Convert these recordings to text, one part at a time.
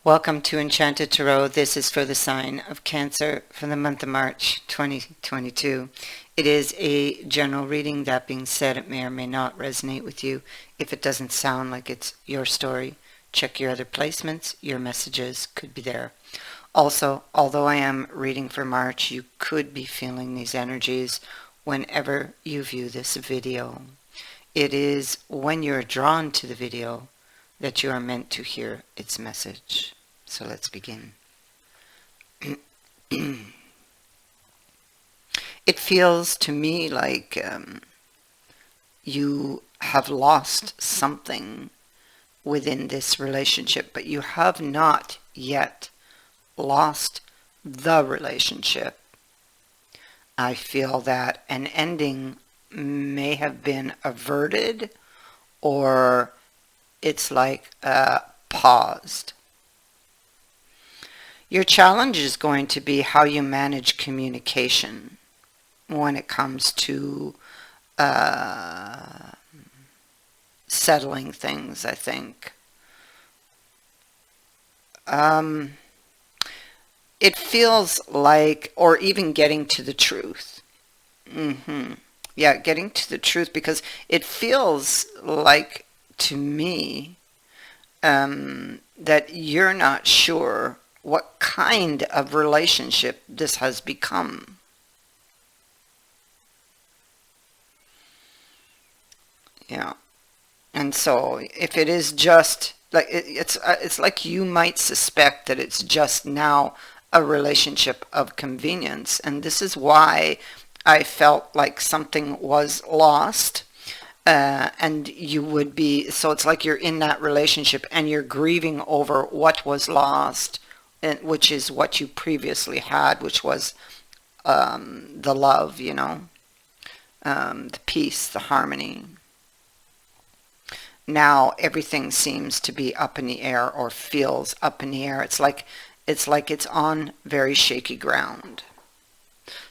Welcome to Enchanted Tarot. This is for the sign of Cancer for the month of March 2022. It is a general reading. That being said, it may or may not resonate with you. If it doesn't sound like it's your story, check your other placements. Your messages could be there. Also, although I am reading for March, you could be feeling these energies whenever you view this video. It is when you're drawn to the video that you are meant to hear its message. So let's begin. It feels to me like you have lost something within this relationship, but you have not yet lost the relationship. I feel that an ending may have been averted, or it's like paused. Your challenge is going to be how you manage communication when it comes to settling things, I think. It feels like, or even getting to the truth. Yeah, getting to the truth, because it feels like to me that you're not sure what kind of relationship this has become. Yeah. And so if it is just like it's like you might suspect that it's just now a relationship of convenience, and this is why I felt like something was lost. And you would be, so it's like you're in that relationship and you're grieving over what was lost, and which is what you previously had, which was the love, the peace, the harmony. Now everything seems to be up in the air, or feels up in the air. It's on very shaky ground.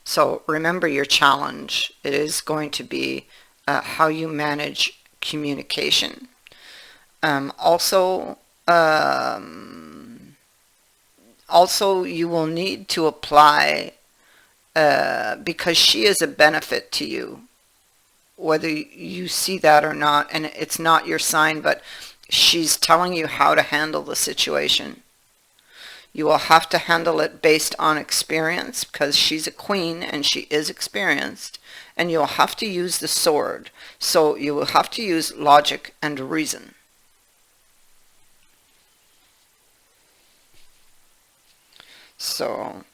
So remember your challenge. It is going to be how you manage communication. Also, you will need to apply, because she is a benefit to you, whether you see that or not, and it's not your sign, but she's telling you how to handle the situation. You will have to handle it based on experience, because she's a queen and she is experienced, and you'll have to use the sword. So you will have to use logic and reason. So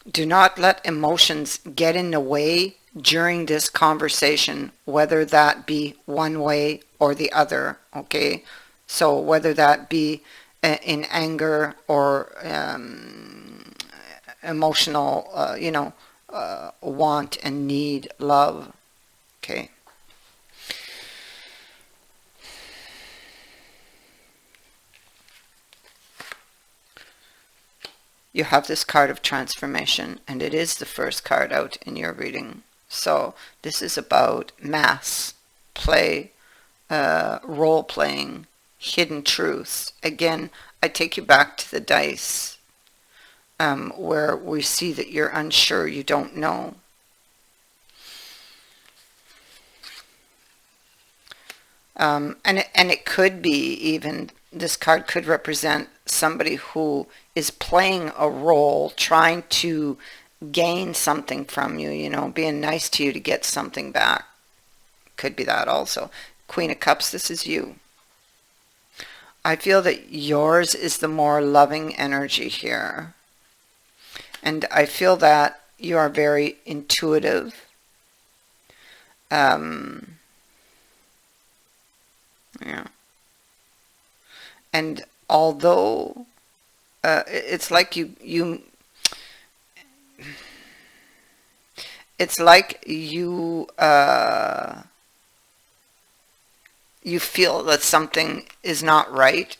do not let emotions get in the way during this conversation, whether that be one way or the other, okay? So whether that be in anger or emotional, want and need love, okay? You have this card of transformation, and it is the first card out in your reading. So this is about mass play, role playing, hidden truths. Again, I take you back to the dice, where we see that you're unsure, you don't know. And it could be, even this card could represent somebody who is playing a role, trying to gain something from you, being nice to you to get something back. Could be that also. Queen of Cups, this is you. I feel that yours is the more loving energy here. And I feel that you are very intuitive. Yeah. And although it's like it's like you feel that something is not right,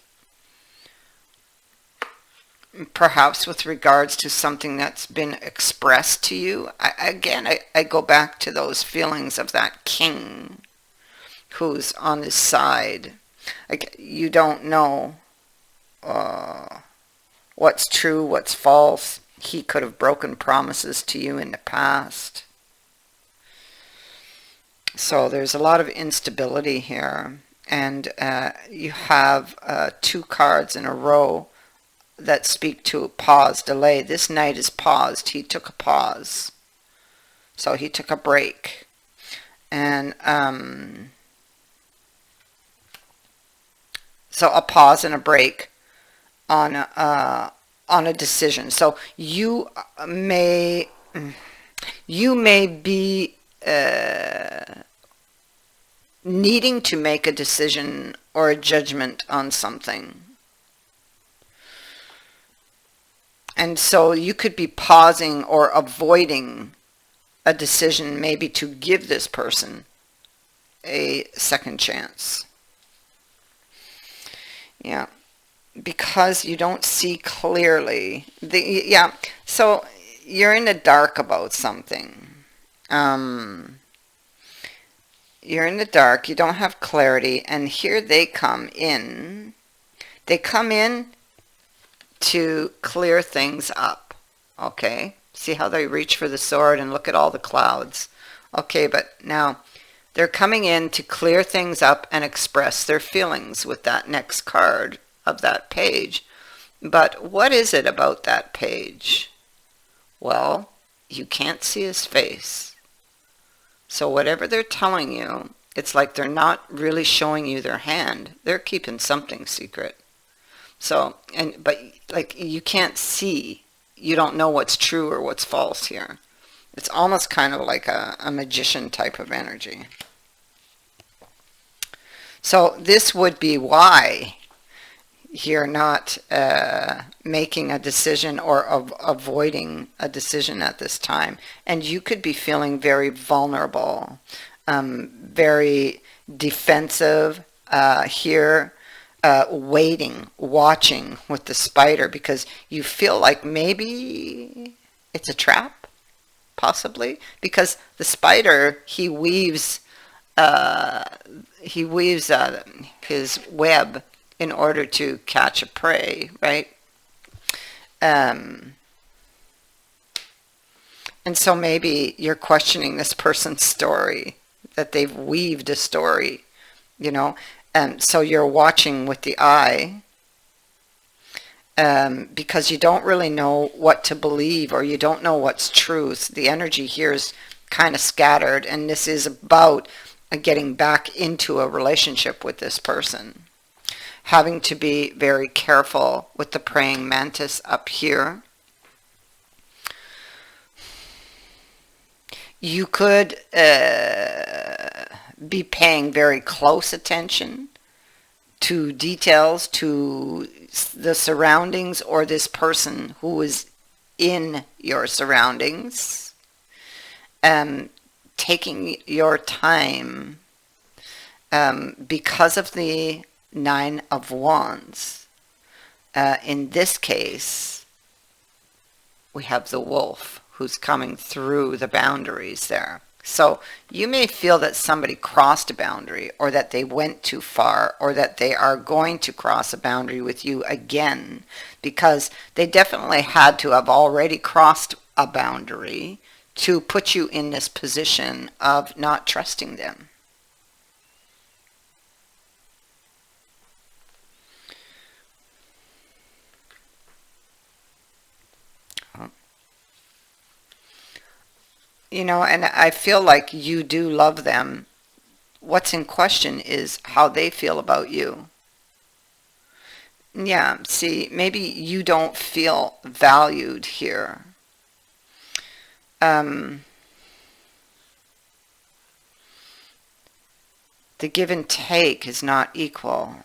perhaps with regards to something that's been expressed to you. I go back to those feelings of that king who's on his side. Like, you don't know what's true, what's false. He could have broken promises to you in the past. So there's a lot of instability here. And you have 2 cards in a row that speak to pause, delay. This knight is paused. He took a pause. So he took a break. And so a pause and a break on a decision. So you may be needing to make a decision or a judgment on something. And so you could be pausing or avoiding a decision, maybe to give this person a second chance. Yeah, because you don't see clearly. So you're in the dark about something. You're in the dark, you don't have clarity, and here they come in. They come in to clear things up, okay? See how they reach for the sword and look at all the clouds. Okay, but now they're coming in to clear things up and express their feelings with that next card of that page. But what is it about that page? Well, you can't see his face. So whatever they're telling you, it's like they're not really showing you their hand. They're keeping something secret. So, but like, you can't see. You don't know what's true or what's false here. It's almost kind of like a magician type of energy. So this would be why you're not making a decision or avoiding a decision at this time. And you could be feeling very vulnerable, very defensive here, waiting, watching with the spider, because you feel like maybe it's a trap, possibly, because the spider, he weaves his web in order to catch a prey, right? And so maybe you're questioning this person's story, that they've weaved a story, you know, and so you're watching with the eye, because you don't really know what to believe, or you don't know what's truth. The energy here is kind of scattered, and this is about getting back into a relationship with this person. Having to be very careful with the praying mantis up here. You could be paying very close attention to details, to the surroundings, or this person who is in your surroundings. Taking your time, because of the 9 of Wands. In this case, we have the wolf who's coming through the boundaries there. So you may feel that somebody crossed a boundary, or that they went too far, or that they are going to cross a boundary with you again, because they definitely had to have already crossed a boundary to put you in this position of not trusting them. You know, and I feel like you do love them. What's in question is how they feel about you. Yeah, see, maybe you don't feel valued here. The give and take is not equal.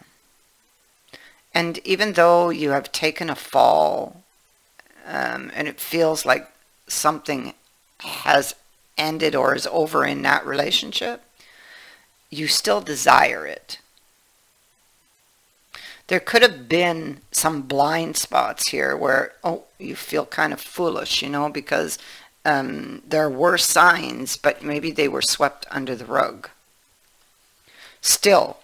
And even though you have taken a fall, and it feels like something has ended or is over in that relationship, you still desire it. There could have been some blind spots here where, oh, you feel kind of foolish, you know, because there were signs, but maybe they were swept under the rug. Still,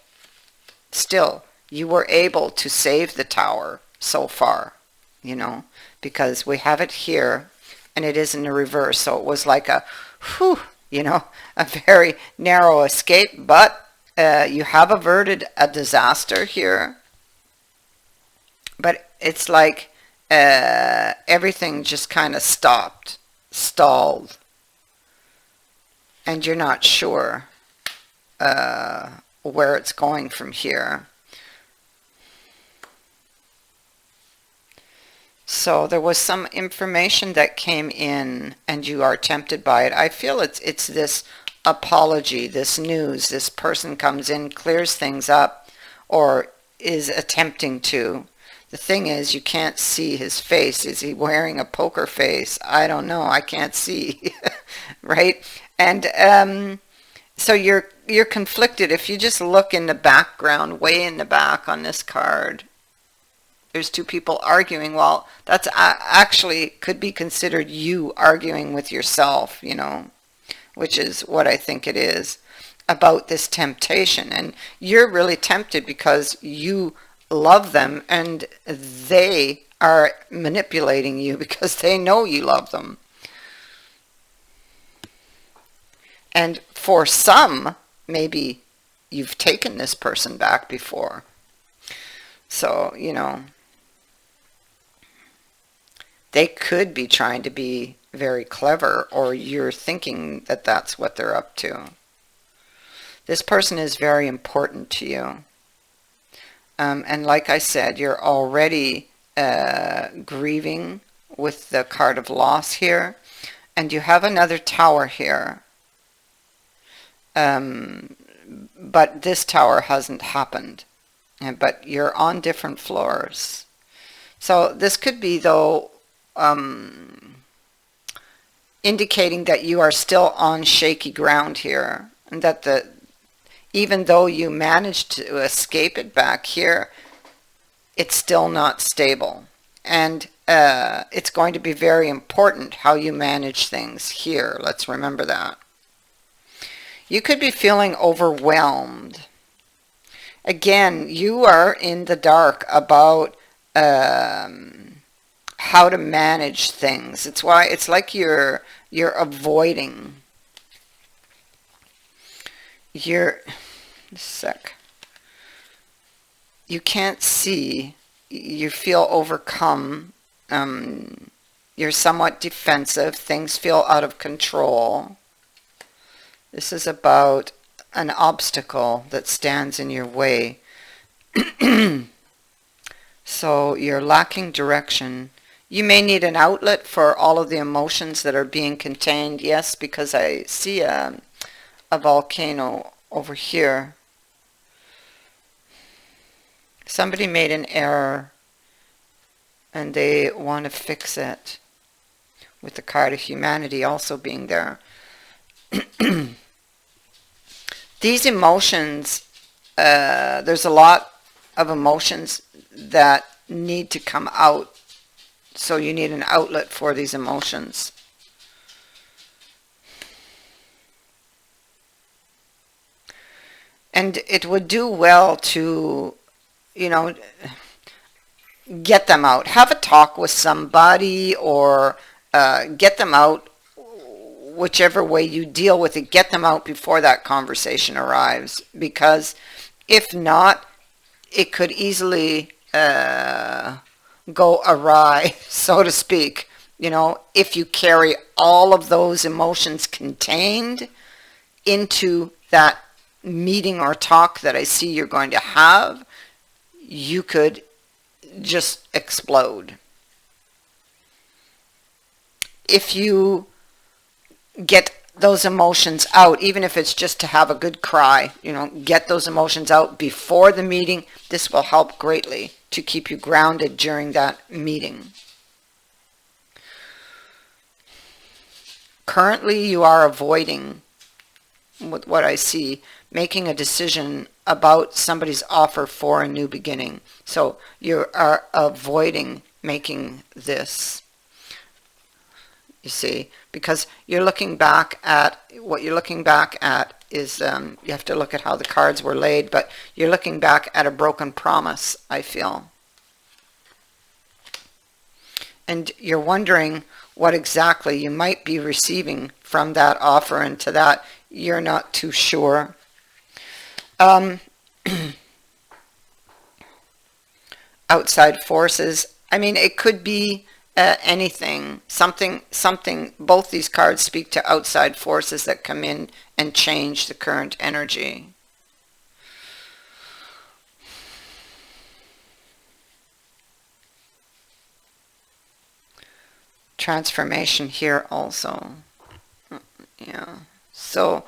you were able to save the tower so far, you know, because we have it here and it is in the reverse. So it was like a, whew, you know, a very narrow escape, but you have averted a disaster here. But it's like everything just kind of stopped, stalled, and you're not sure where it's going from here. So there was some information that came in and you are tempted by it. I feel it's this apology, this news, this person comes in, clears things up, or is attempting to. The thing is, you can't see his face. Is he wearing a poker face? I don't know. I can't see, right? And so you're conflicted. If you just look in the background, way in the back on this card, there's two people arguing. Well, that's actually could be considered you arguing with yourself, you know, which is what I think it is about this temptation. And you're really tempted because you love them and they are manipulating you because they know you love them. And for some, maybe you've taken this person back before. So, you know, they could be trying to be very clever, or you're thinking that that's what they're up to. This person is very important to you. And like I said, you're already grieving with the card of loss here. And you have another tower here. But this tower hasn't happened. But you're on different floors. So this could be, though, indicating that you are still on shaky ground here. And that even though you managed to escape it back here, it's still not stable. And it's going to be very important how you manage things here. Let's remember that. You could be feeling overwhelmed. Again, you are in the dark about how to manage things. It's why it's like you're avoiding. You can't see. You feel overcome. You're somewhat defensive. Things feel out of control. This is about an obstacle that stands in your way. So you're lacking direction. You may need an outlet for all of the emotions that are being contained. Yes, because I see a volcano over here. Somebody made an error and they want to fix it, with the card of humanity also being there. These emotions, there's a lot of emotions that need to come out, so you need an outlet for these emotions. And it would do well to, you know, get them out. Have a talk with somebody, or get them out. Whichever way you deal with it, get them out before that conversation arrives. Because if not, it could easily go awry, so to speak. You know, if you carry all of those emotions contained into that meeting or talk that I see you're going to have, you could just explode. If you get those emotions out, even if it's just to have a good cry, you know, get those emotions out before the meeting. This will help greatly to keep you grounded during that meeting. Currently, you are avoiding, with what I see, making a decision about somebody's offer for a new beginning. So you are avoiding making this, you see, because you're looking back at, what you're looking back at is, you have to look at how the cards were laid, but you're looking back at a broken promise, I feel. And you're wondering what exactly you might be receiving from that offer, and to that, you're not too sure. Outside forces, I mean, it could be anything, something, both these cards speak to outside forces that come in and change the current energy. Transformation here also. Yeah. So,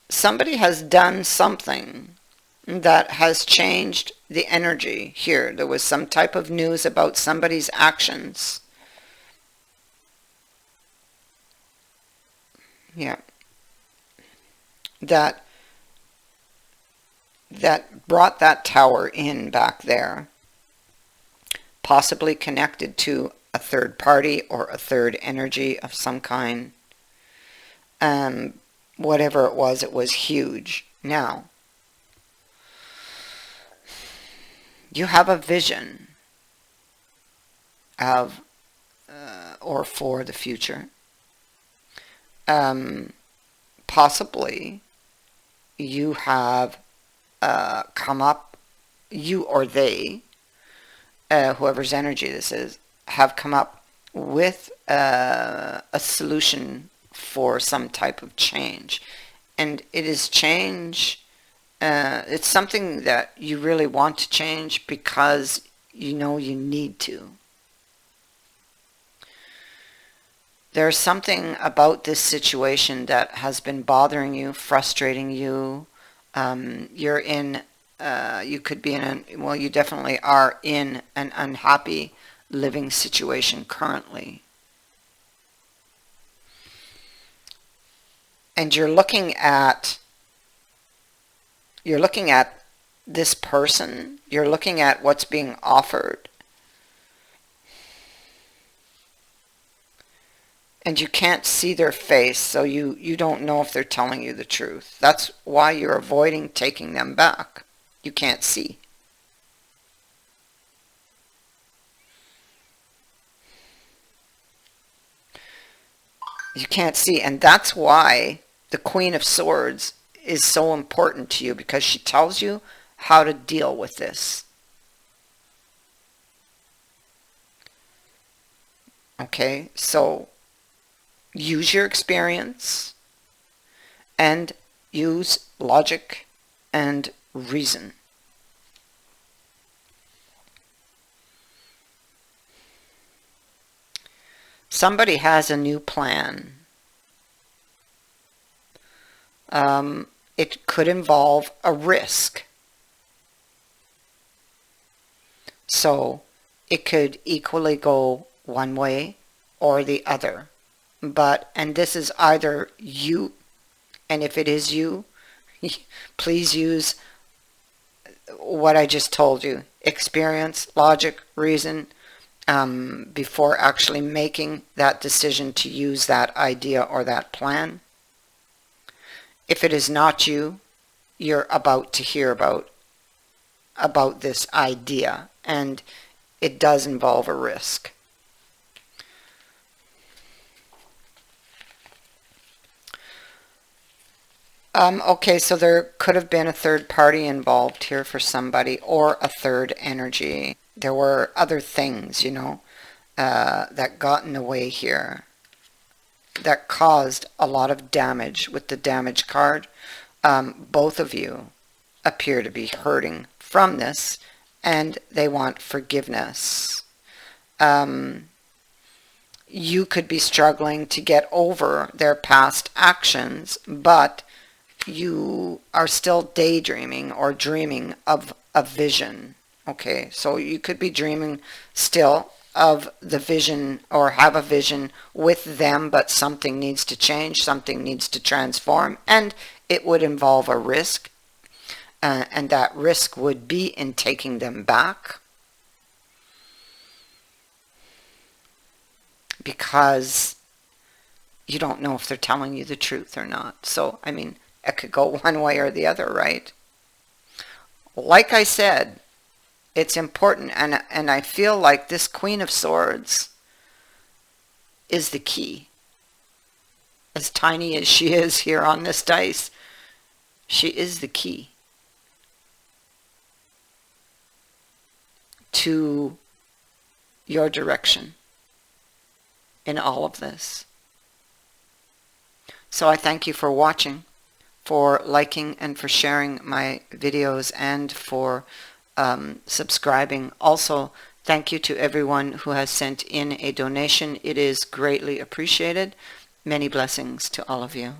somebody has done something that has changed the energy here. There was some type of news about somebody's actions. Yeah. That brought that tower in back there. Possibly connected to a third party or a third energy of some kind. Whatever it was huge. Now, you have a vision of or for the future. Possibly you have come up, you or they, whoever's energy this is, have come up with a solution for some type of change. And it is change. It's something that you really want to change because you know you need to. There's something about this situation that has been bothering you, frustrating you. You're in, you could be in, well, you definitely are in an unhappy living situation currently. And you're looking at this person, you're looking at what's being offered, and you can't see their face, so you don't know if they're telling you the truth. That's why you're avoiding taking them back. You can't see. You can't see, and that's why the Queen of Swords is so important to you, because she tells you how to deal with this. Okay, so use your experience and use logic and reason. Somebody has a new plan. It could involve a risk. So it could equally go one way or the other. But, and this is either you, and if it is you, please use what I just told you. Experience, logic, reason, before actually making that decision to use that idea or that plan. If it is not you, you're about to hear about this idea, and it does involve a risk. Okay, so there could have been a third party involved here for somebody, or a third energy. There were other things, you know, that got in the way here, that caused a lot of damage with the damage card. Both of you appear to be hurting from this, and they want forgiveness. You could be struggling to get over their past actions, but you are still daydreaming or dreaming of a vision. Okay, so you could be dreaming still of the vision, or have a vision with them, but something needs to change, something needs to transform, and it would involve a risk, and that risk would be in taking them back. because you don't know if they're telling you the truth or not. So, I mean, it could go one way or the other, right? Like I said, it's important, and I feel like this Queen of Swords is the key. As tiny as she is here on this dice, she is the key to your direction in all of this. So I thank you for watching, for liking, and for sharing my videos, and for subscribing. Also, thank you to everyone who has sent in a donation. It is greatly appreciated. Many blessings to all of you.